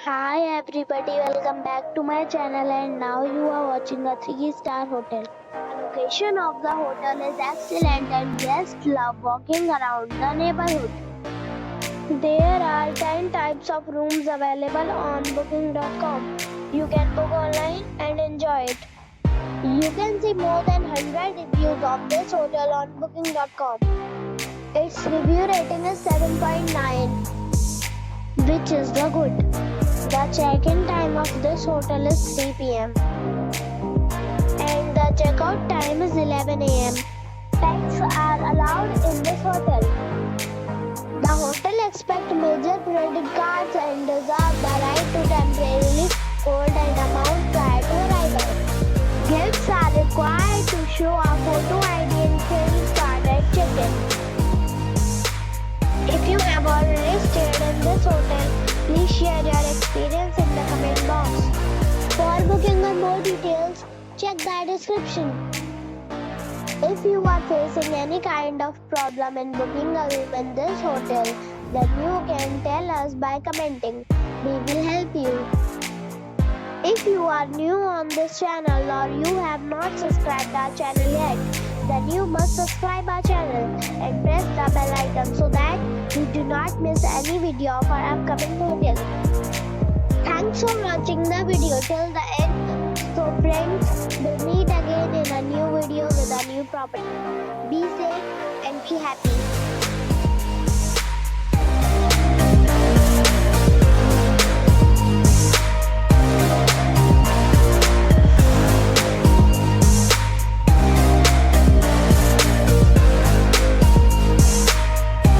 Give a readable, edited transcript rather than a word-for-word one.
Hi everybody, welcome back to my channel and now you are watching a 3-star hotel. The location of the hotel is excellent and guests love walking around the neighborhood. There are 10 types of rooms available on booking.com. You can book online and enjoy it. You can see more than 100 reviews of this hotel on booking.com. Its review rating is 7.9, which is the good. The check-in time of this hotel is 3 p.m. and the check-out time is 11 a.m. Pets are allowed in this hotel. The hotel accepts major credit cards and reserves the right to temporarily hold an amount prior to arrival. Guests are required to show a photo ID and credit card at check-in. If you have already stayed in this hotel, please share your experience in the comment box. For booking or more details, check the description. If you are facing any kind of problem in booking a room in this hotel, then you can tell us by commenting. We will help you. If you are new on this channel or you have not subscribed our channel yet, then you must subscribe our channel and press the bell icon so that you do not miss any video of our upcoming hotel. Thanks for watching the video till the end. So friends, we'll meet again in a new video with a new property. Be safe and be happy.